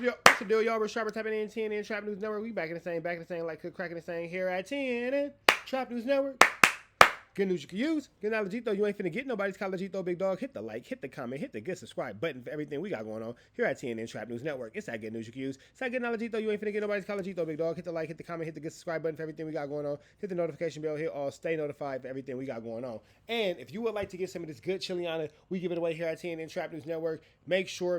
What's the deal, y'all? We're Sharper tapping in TNN Trap News Network. We back in the same, like cook cracking the same here at TNN Trap News Network. Good news you can use. Good knowledge, though. You ain't finna get nobody's college, though, big dog. Hit the like, hit the comment, hit the good subscribe button for everything we got going on here at TNN Trap News Network. It's that good news you can use. It's that good knowledge, though. You ain't finna get nobody's college, though, big dog. Hit the like, hit the comment, hit the good subscribe button for everything we got going on. Hit the notification bell, hit all, stay notified for everything we got going on. And if you would like to get some of this good chiliana, we give it away here at TNN Trap News Network. Make sure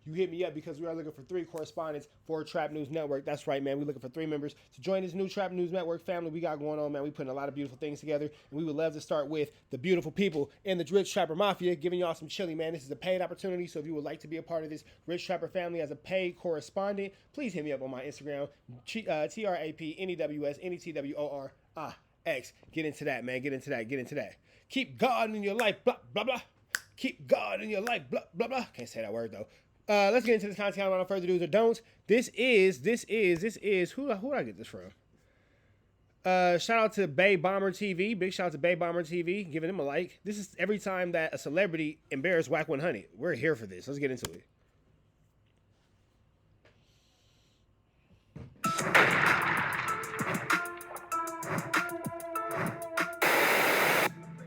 you hit me up because we are looking for 3 correspondents for Trap News Network. That's right, man. We're looking for 3 members to join this new Trap News Network family we got going on, man. We putting a lot of beautiful things together, and we would love to start with the beautiful people in the Rich Trapper Mafia, giving y'all some chili, man. This is a paid opportunity, so if you would like to be a part of this Rich Trapper family as a paid correspondent, please hit me up on my Instagram, TRAPNEWSNETWORX. Get into that, man. Get into that. Keep God in your life, blah, blah, blah. Keep God in your life, blah, blah, blah. Can't say that word, though. Let's get into this content without further do's or don'ts. This is, who did I get this from? Shout out to Bay Bomber TV. Big shout out to Bay Bomber TV. Giving him a like. This is every time that a celebrity embarrassed Wack 100. We're here for this. Let's get into it.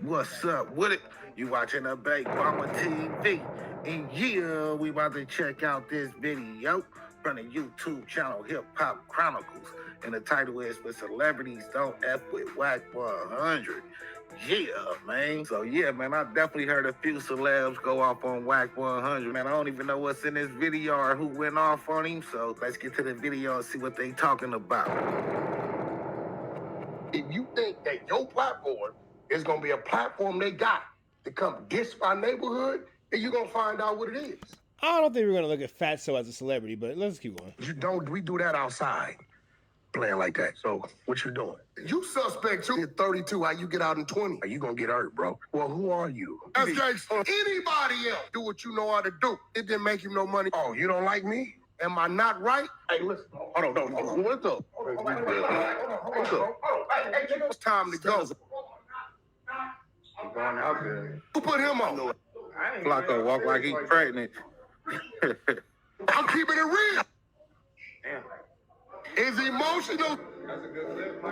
What's up with it? You watching a Bay Bomber TV. And yeah, we about to check out this video from the YouTube channel Hip Hop Chronicles. And the title is "When Celebrities Don't F with Wack 100. Yeah, man. So yeah, man, I definitely heard a few celebs go off on Wack 100. Man, I don't even know what's in this video or who went off on him. So let's get to the video and see what they talking about. If you think that your platform is going to be a platform they got to come diss my neighborhood, then you're going to find out what it is. I don't think we're going to look at Fatso as a celebrity, but let's keep going. We do that outside, playing like that. So what you doing? You suspect too. At 32, how you get out in 20? Are you going to get hurt, bro? Well, who are you? That's gangsta. Anybody else do what you know how to do. It didn't make you no money. Oh, you don't like me? Am I not right? Hey, listen. Hold on. What's up? It's time to go. I'm going out there. Who put him on? Flacco walk like he's pregnant. I'm keeping it real. Damn. It's emotional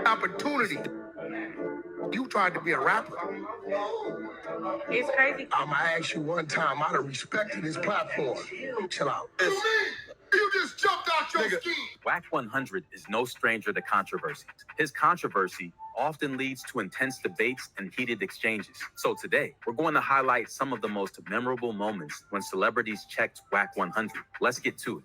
opportunity. You tried to be a rapper. It's crazy. I'm going to ask you one time out of respect to this platform. Chill out. It's me. You just jumped out your skin. Wack 100 is no stranger to controversies. His controversy often leads to intense debates and heated exchanges. So today, we're going to highlight some of the most memorable moments when celebrities checked Wack 100. Let's get to it.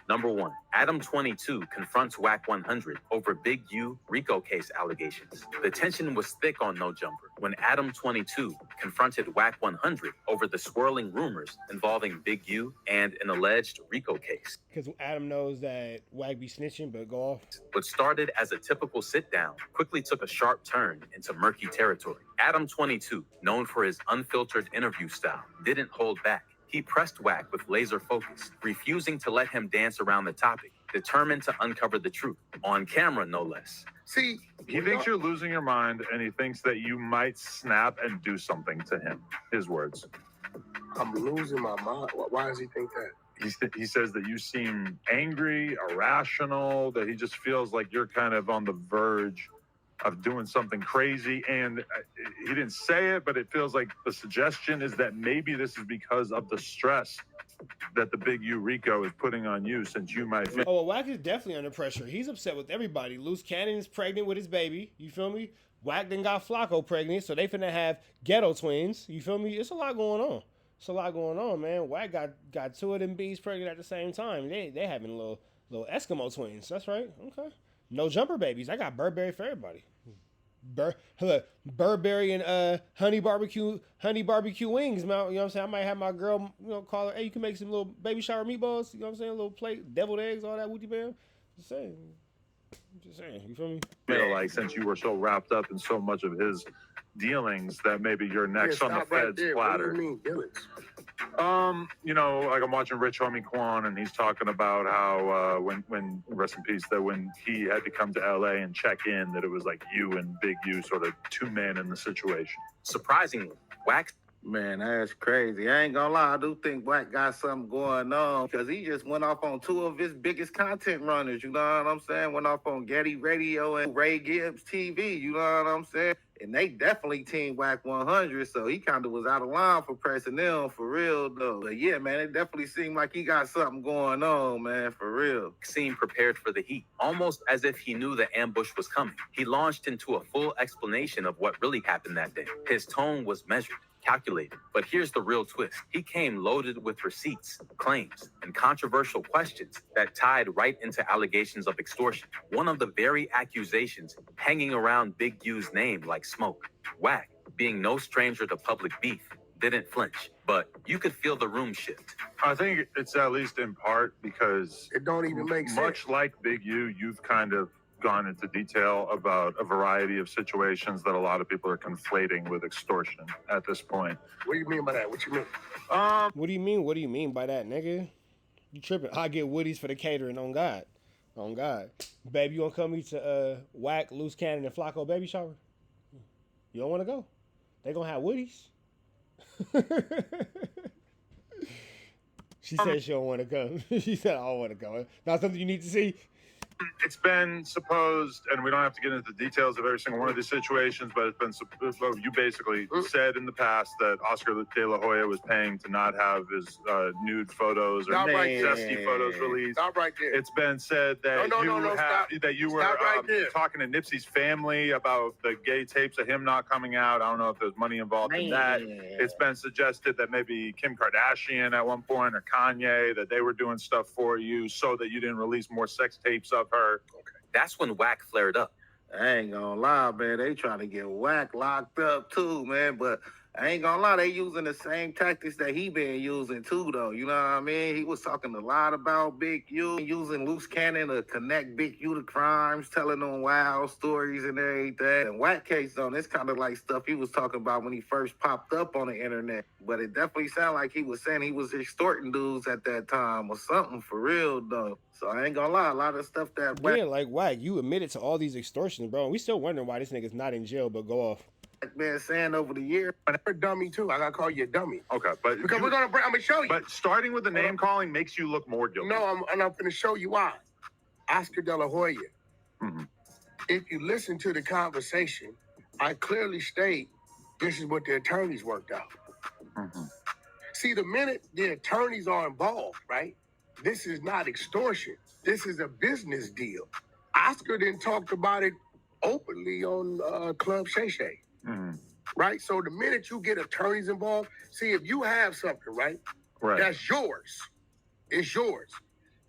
Number 1, Adam 22 confronts Wack 100 over Big U RICO case allegations. The tension was thick on No Jumper when Adam 22 confronted Wack 100 over the swirling rumors involving Big U and an alleged RICO case. Because Adam knows that Wack be snitching, but go off. What started as a typical sit-down quickly took a sharp turn into murky territory. Adam 22, known for his unfiltered interview style, didn't hold back. He pressed Wack with laser focus, refusing to let him dance around the topic, determined to uncover the truth, on camera no less. See, he thinks you're losing your mind, and he thinks that you might snap and do something to him. His words. I'm losing my mind. Why does he think that? He says that you seem angry, irrational, that he just feels like you're kind of on the verge of doing something crazy. And he didn't say it, but it feels like the suggestion is that maybe this is because of the stress that the Big U RICO is putting on you, since you might feel. Oh, well, Wack is definitely under pressure. He's upset with everybody. Loose Cannon is pregnant with his baby. You feel me? Wack then got Flacco pregnant, so they finna have ghetto twins. You feel me? It's a lot going on. Man. Wack got 2 of them bees pregnant at the same time. They having little Eskimo twins. That's right. Okay. No Jumper babies. I got Burberry for everybody. Burberry and honey barbecue wings. Man, you know what I'm saying? I might have my girl, call her, hey, you can make some little baby shower meatballs. You know what I'm saying? A little plate, deviled eggs, all that wooty bam. Just saying. You feel me? Feel like, since you were so wrapped up in so much of his dealings, that maybe you're next on the Fed's platter. What do you mean, dealings? Like I'm watching Rich Homie Quan, and he's talking about how when rest in peace, that when he had to come to LA and check in, that it was like you and Big U, sort of 2 men in the situation. Surprisingly, Wack Man, that's crazy. I ain't gonna lie, I do think Wack got something going on because he just went off on two of his biggest content runners, you know what I'm saying? Went off on Getty Radio and Ray Gibbs TV, you know what I'm saying? And they definitely team Wack 100, so he kind of was out of line for pressing them, for real, though. But yeah, man, it definitely seemed like he got something going on, man, for real. Seemed prepared for the heat, almost as if he knew the ambush was coming. He launched into a full explanation of what really happened that day. His tone was measured, calculated. But here's the real twist. He came loaded with receipts, claims, and controversial questions that tied right into allegations of extortion. One of the very accusations hanging around Big U's name like smoke. Wack, being no stranger to public beef, didn't flinch, but you could feel the room shift. I think it's at least in part because It don't even make sense. much like Big U, you've kind of gone into detail about a variety of situations that a lot of people are conflating with extortion at this point. What do you mean by that? What you mean? What do you mean? What do you mean by that, nigga? You tripping? I get Woodies for the catering on God. On God. Baby, you gonna come meet to Wack, Loose Cannon, and Flacco baby shower? You don't want to go? They gonna have Woodies. She said she don't want to come. She said, I don't want to go. Not something you need to see. It's been supposed, and we don't have to get into the details of every single one of these situations, but it's been, you basically said in the past that Oscar De La Hoya was paying to not have his nude photos or Stop right there. zesty photos released. Stop right there. It's been said that that you were Stop right there. talking to Nipsey's family about the gay tapes of him not coming out. I don't know if there's money involved in that. It's been suggested that maybe Kim Kardashian at one point or Kanye, that they were doing stuff for you so that you didn't release more sex tapes of her. Okay. That's when Wack flared up. I ain't gonna lie, man. They trying to get Wack locked up too, man. But I ain't gonna lie, they using the same tactics that he been using too, though. You know what I mean? He was talking a lot about Big U, using Loose Cannon to connect Big U to crimes, telling them wild stories and everything. And Wack case, though, it's kind of like stuff he was talking about when he first popped up on the internet. But it definitely sounded like he was saying he was extorting dudes at that time or something for real, though. So I ain't gonna lie, a lot of stuff that Wack, Yeah, like Wack, you admitted to all these extortions, bro. And we still wondering why this nigga's not in jail but go off. been saying over the years. But you're a dummy too. I gotta call you a dummy. Okay, but Because I'm gonna show you. But starting with the name calling makes you look more guilty. No, I'm gonna show you why. Oscar De La Hoya. Mm-hmm. If you listen to the conversation, I clearly state this is what the attorneys worked out. Mm-hmm. See, the minute the attorneys are involved, right? This is not extortion. This is a business deal. Oscar then talked about it openly on Club Shay Shay. Mm-hmm. Right? So the minute you get attorneys involved, see, if you have something, right? That's yours. It's yours.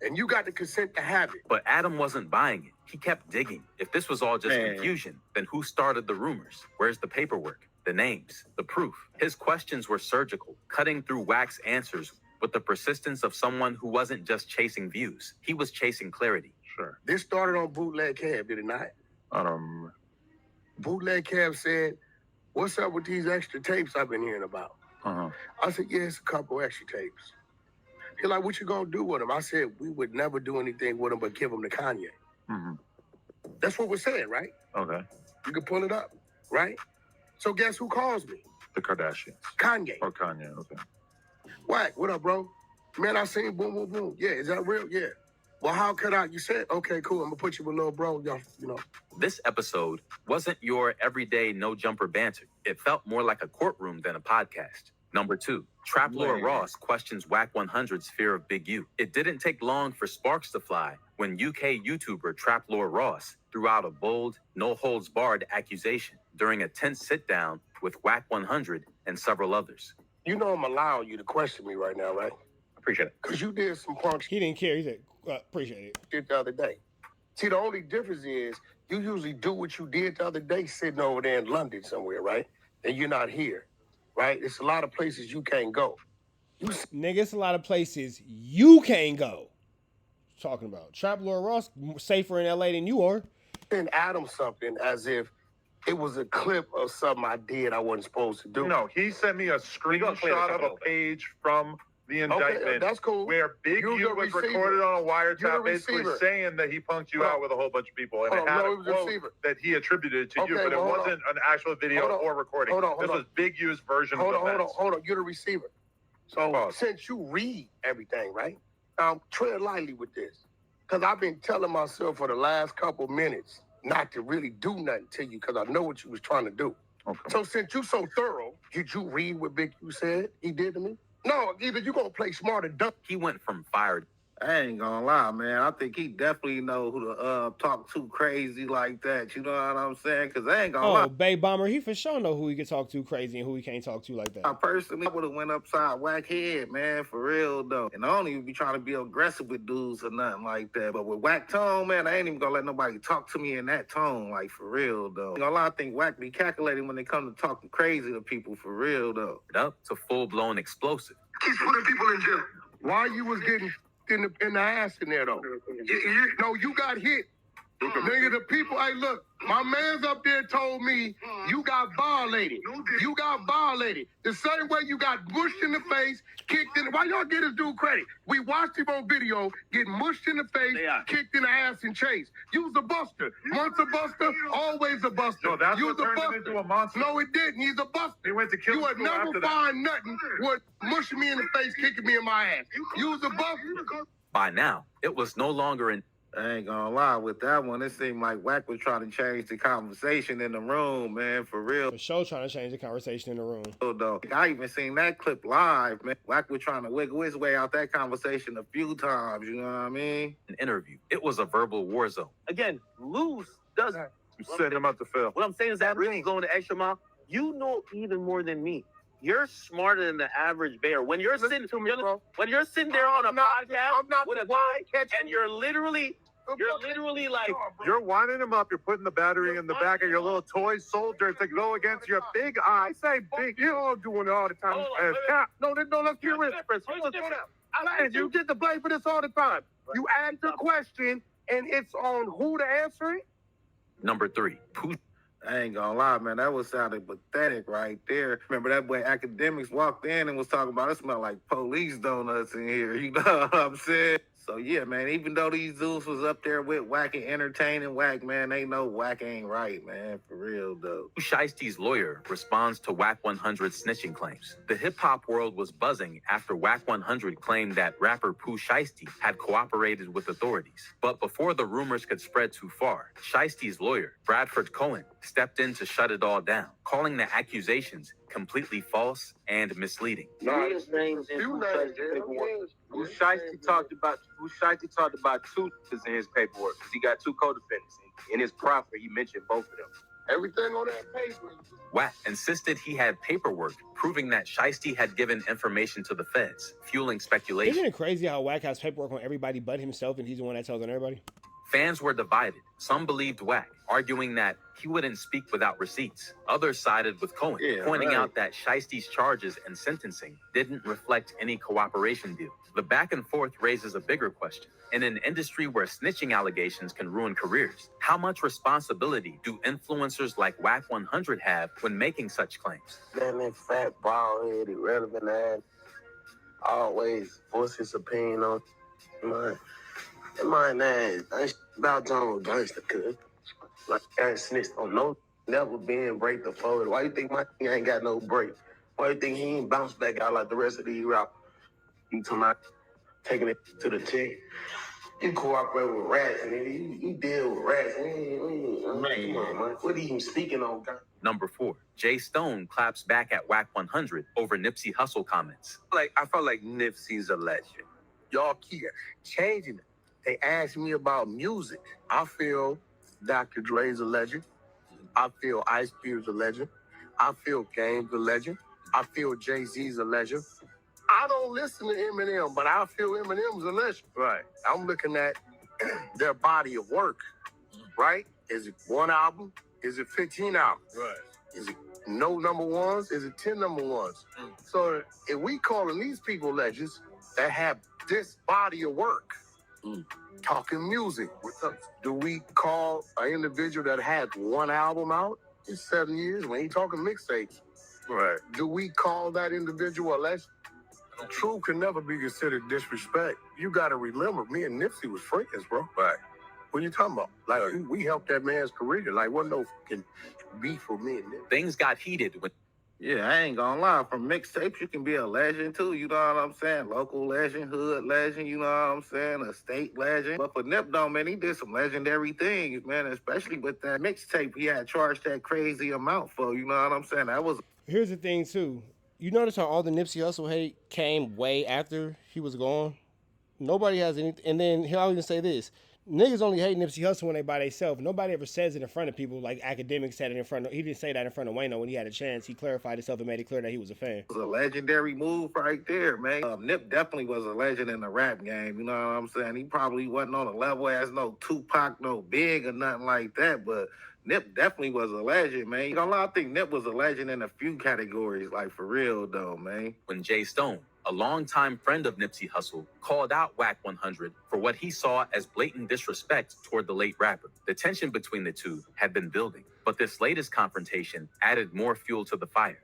And you got the consent to have it. But Adam wasn't buying it. He kept digging. If this was all just confusion, then who started the rumors? Where's the paperwork, the names, the proof? His questions were surgical, cutting through Wack's answers with the persistence of someone who wasn't just chasing views. He was chasing clarity. Sure. This started on Bootleg Cab, did it not? I don't remember. Bootleg Cab said, what's up with these extra tapes I've been hearing about? Uh-huh. I said, yeah, it's a couple extra tapes. He's like, what you gonna do with them? I said, we would never do anything with them but give them to Kanye. Mm-hmm. That's what we're saying, right? Okay. You can pull it up, right? So guess who calls me? The Kardashians. Kanye. Oh, Kanye, okay. Wack, what up, bro? Man, I seen boom, boom, boom. Yeah, is that real? Yeah. Well, how could I? You said, okay, cool. I'm gonna put you with little bro. Y'all, you know. This episode wasn't your everyday no-jumper banter. It felt more like a courtroom than a podcast. Number 2, Trap Lord Ross questions Wack 100's fear of Big U. It didn't take long for sparks to fly when UK YouTuber Trap Lord Ross threw out a bold, no-holds-barred accusation during a tense sit-down with Wack 100 and several others. You know I'm allowing you to question me right now, right? Appreciate it. Because you did some punk He didn't care. He said, appreciate it. shit the other day. See, the only difference is you usually do what you did the other day sitting over there in London somewhere, right? And you're not here, right? It's a lot of places you can't go. Nigga, it's a lot of places you can't go. Talking about Trap Lord Ross safer in LA than you are. Send Adam something as if it was a clip of something I did I wasn't supposed to do. No, he sent me a screenshot of a page from the indictment. That's cool. Where Big U was recorded on a wiretap basically saying that he punked you out with a whole bunch of people. And it had a quote that he attributed to you, but it wasn't an actual video or recording. This was Big U's version of events. Hold on. You're the receiver. So since you read everything, right? Tread lightly with this. Because I've been telling myself for the last couple minutes not to really do nothing to you because I know what you was trying to do. Okay. So since you so thorough, did you read what Big U said he did to me? No, either you gonna play smart or dumb. He went from fired. I ain't gonna lie, man. I think he definitely know who to talk to crazy like that. You know what I'm saying? Because I ain't gonna lie. Oh, Bay Bomber, he for sure know who he can talk to crazy and who he can't talk to like that. I personally would have went upside Wack head, man, for real though. And I don't even be trying to be aggressive with dudes or nothing like that. But with Wack tone, man, I ain't even gonna let nobody talk to me in that tone, like for real though. You know, a lot of think Wack be calculating when they come to talking crazy to people for real though. Up to full-blown explosive. Keep putting people in jail. Why you was getting in the ass in there though? No, you got hit. Nigga, the people, hey, look, my man's up there told me you got violated. You got violated. The same way you got mushed in the face, kicked in. Why y'all get this dude credit? We watched him on video get mushed in the face, kicked in the ass, and chased. You was a buster. Once a buster, always a buster. No, that's you what was a turned him buster. into a monster. No, it didn't. He's a buster. He went to kill you would never find nothing with mushing me in the face, kicking me in my ass. You was a buster. By now, it was no longer an I ain't gonna lie, with that one, it seemed like Wack was trying to change the conversation in the room, man, for real. For sure trying to change the conversation in the room. Though. I even seen that clip live, man. Wack was trying to wiggle his way out that conversation a few times, you know what I mean? an interview. It was a verbal war zone. Again, loose doesn't. You send him up the field. What I'm saying is that really going the extra mile. You know even more than me. You're smarter than the average bear. When you're sitting there on a podcast with a guy, and you're literally like You're winding him up. You're putting the battery in the back of your little toy soldier to go against your big eye. Say big. You're all doing it all the time. No, let's hear it. You get the blame for this all the time. You ask the question, and it's on who to answer it. Number 3, I ain't gonna lie, man. That was sounding pathetic right there. Remember that boy Academics walked in and was talking about it smelled like police donuts in here. You know what I'm saying? So yeah, man, even though these dudes was up there with Wack and entertaining Wack, man, they know Wack ain't right, man, for real though. Shiesty's lawyer responds to Wack 100's snitching claims. The hip-hop world was buzzing after Wack 100 claimed that rapper Pooh Shiesty had cooperated with authorities. But before the rumors could spread too far, Shiesty's lawyer, Bradford Cohen, stepped in to shut it all down, calling the accusations completely false and misleading. his names in Pooh Shiesty talked about two in his paperwork because he got 2 co-defendants. In his proffer, he mentioned both of them. Everything on that paper. Wack insisted he had paperwork proving that Shiesty had given information to the feds, fueling speculation. Isn't it crazy how Wack has paperwork on everybody but himself and he's the one that tells on everybody? Fans were divided. Some believed Wack, arguing that he wouldn't speak without receipts. Others sided with Cohen, pointing out that Shiesty's charges and sentencing didn't reflect any cooperation deal. The back and forth raises a bigger question. In an industry where snitching allegations can ruin careers, how much responsibility do influencers like Wack 100 have when making such claims? Man, fat, bald-headed, irrelevant ass, always voice his opinion on my man. I about John gangster, cuz. Like, I snitched on no never been break the fold. Why you think my thing ain't got no break? Why you think he ain't bounce back out like the rest of these rappers? You talking about taking it to the check? You cooperate with rats, and you deal with rats. Man. Come on, man. What are you even speaking on, guy? Number 4, Jay Stone claps back at Wack 100 over Nipsey Hussle comments. I felt like Nipsey's a legend. Y'all keep changing it. They asked me about music. I feel Dr. Dre's a legend. I feel Ice Cube's a legend. I feel Game's a legend. I feel Jay-Z's a legend. I don't listen to Eminem, but I feel Eminem's a legend. Right. I'm looking at their body of work, right? Is it 1 album? Is it 15 albums? Right. Is it no number ones? Is it 10 number ones? So if we calling these people legends that have this body of work, talking music, do we call an individual that had 1 album out in 7 years? We ain't talking mixtapes. Right. Do we call that individual a legend? Truth can never be considered disrespect. You gotta remember, me and Nipsey was friends, bro. Right. What you talking about? Like, we helped that man's career. Like, what no fucking beef for me and Nipsey. Things got heated when Yeah, I ain't gonna lie. From mixtapes, you can be a legend too. You know what I'm saying? Local legend, hood legend. You know what I'm saying? A state legend. But for Nip, though, man, he did some legendary things, man. Especially with that mixtape, he had charged that crazy amount for. You know what I'm saying? That was. Here's the thing too. You notice how all the Nipsey Hussle hate came way after he was gone? Nobody has any. And then I'll even say this. Niggas only hate Nipsey Hussle when they by themselves. Nobody ever says it in front of people like academics said it in front of. He didn't say that in front of Wayno when he had a chance. He clarified himself and made it clear that he was a fan. It was a legendary move right there, man. Nip definitely was a legend in the rap game. You know what I'm saying? He probably wasn't on a level as no Tupac, no Big or nothing like that, but Nip definitely was a legend, man. You know, I think Nip was a legend in a few categories, like for real though, man. when Jay Stone, a longtime friend of Nipsey Hussle, called out Wack 100 for what he saw as blatant disrespect toward the late rapper. The tension between the two had been building, but this latest confrontation added more fuel to the fire.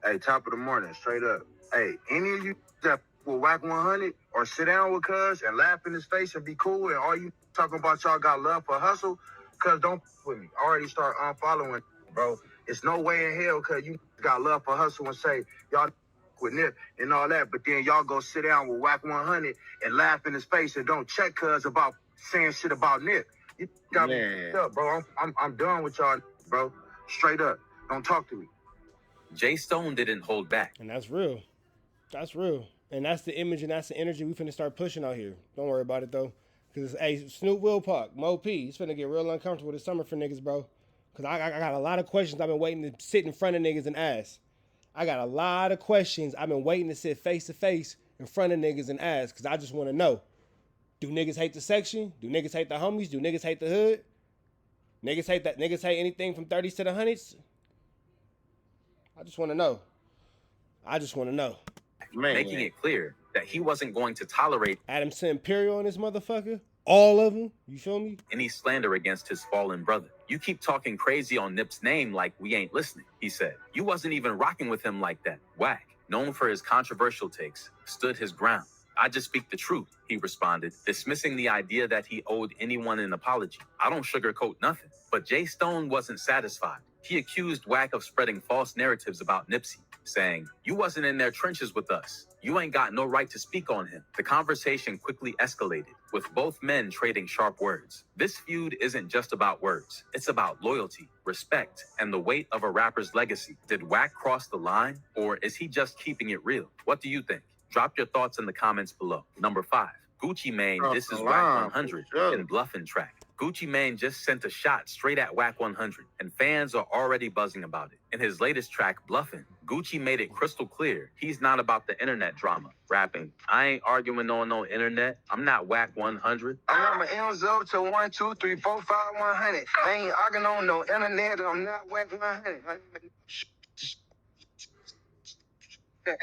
Hey, top of the morning, straight up. Hey, any of you that will Wack 100 or sit down with cuz and laugh in his face and be cool, and all you talking about y'all got love for Hustle, cuz don't with me. I already start unfollowing, bro. It's no way in hell cuz you got love for Hustle and say y'all with Nip and all that, but then y'all go sit down with Wack 100 and laugh in his face and don't check cuz about saying shit about Nip. You got me up, bro. I'm done with y'all, bro. Straight up. Don't talk to me. Jay Stone didn't hold back. And that's real. That's real. And that's the image and that's the energy we finna start pushing out here. Don't worry about it though. Cause hey, Snoop Will Park, Mo P, it's finna get real uncomfortable this summer for niggas, bro. Cause I got a lot of questions I've been waiting to sit in front of niggas and ask. I got a lot of questions I've been waiting to sit face to face in front of niggas and ask. Cause I just wanna know. Do niggas hate the section? Do niggas hate the homies? Do niggas hate the hood? Niggas hate anything from 30s to the 100s? I just want to know. Man. Making it clear that he wasn't going to tolerate Adams to Imperial and this motherfucker. All of them. You feel me? any slander against his fallen brother. You keep talking crazy on Nip's name like we ain't listening, he said. You wasn't even rocking with him like that. Wack, known for his controversial takes, stood his ground. I just speak the truth, he responded, dismissing the idea that he owed anyone an apology. I don't sugarcoat nothing. But Jay Stone wasn't satisfied. He accused Wack of spreading false narratives about Nipsey, saying, "You wasn't in their trenches with us. You ain't got no right to speak on him." The conversation quickly escalated, with both men trading sharp words. This feud isn't just about words. It's about loyalty, respect, and the weight of a rapper's legacy. Did Wack cross the line, or is he just keeping it real? What do you think? Drop your thoughts in the comments below. Number 5. Gucci Mane disses Wack 100 in Bluffin' track. Gucci Mane just sent a shot straight at Wack 100, and fans are already buzzing about it. In his latest track, Bluffin', Gucci made it crystal clear he's not about the internet drama. Rapping, "I ain't arguing on no internet. I'm not Wack 100. I want my M's up to 1, 2, 3, 4, 5, 100. I ain't arguing on no internet. I'm not Wack 100.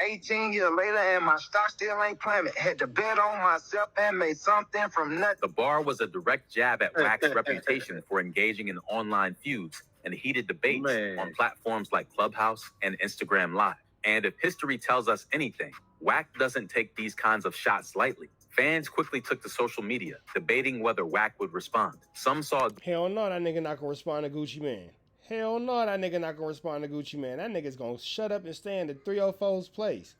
18 years later and my stock still ain't climbing. Had to bet on myself and made something from nothing. The bar was a direct jab at Wack's reputation for engaging in online feuds and heated debates on platforms like Clubhouse and Instagram Live. And if history tells us anything, Wack doesn't take these kinds of shots lightly. Fans quickly took to social media, debating whether Wack would respond. Some saw Hell no, that nigga not gonna respond to Gucci Mane. Hell no, that nigga not gonna respond to Gucci Mane. That nigga's gonna shut up and stay in the 304's place.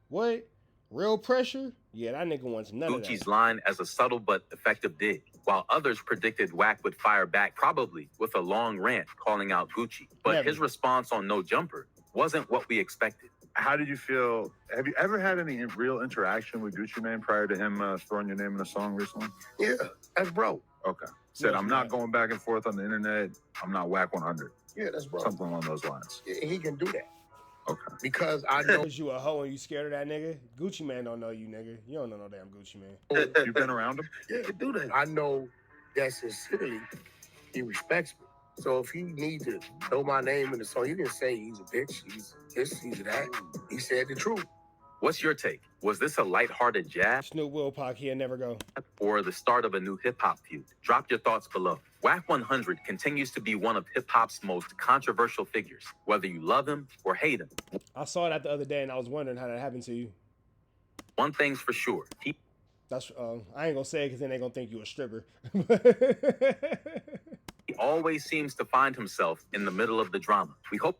What? Real pressure? Yeah, that nigga wants none of Gucci's that. line as a subtle but effective dig, while others predicted Wack would fire back, probably with a long rant calling out Gucci. But Never. his response on No Jumper wasn't what we expected. How did you feel? Have you ever had any real interaction with Gucci Mane prior to him throwing your name in a song recently? Yeah, that's bro. Okay. Said, Yes, I'm not going back and forth on the internet. I'm not Wack 100. Yeah, that's bro. Something along those lines. Yeah, he can do that Okay. because I know. Cause you a hoe and you scared of that nigga? Gucci Mane don't know you, nigga. You don't know no damn Gucci Mane. You've been around him? Yeah, do that. I know that sincerely he respects me. So if he needs to throw my name in the song, he didn't say he's a bitch, he's this, he's that. He said the truth. What's your take? Was this a lighthearted jab Snoop Will Park, he'll never go. or the start of a new hip-hop feud? Drop your thoughts below. Wack 100 continues to be one of hip-hop's most controversial figures, whether you love him or hate him. I saw that the other day and I was wondering how that happened to you. One thing's for sure. That's I ain't gonna say it because then they gonna think you a stripper. He always seems to find himself in the middle of the drama. We hope.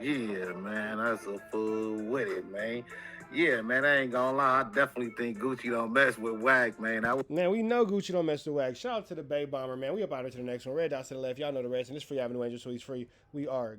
Yeah, man, that's a fool with it, man. Yeah, man, I ain't gonna lie. I definitely think Gucci don't mess with Wack, man. Man, we know Gucci don't mess with Wack. Shout out to the Bay Bomber, man. We up out here to the next one. Red dots to the left. Y'all know the rest. And it's free Avenue Angel, so he's free. We are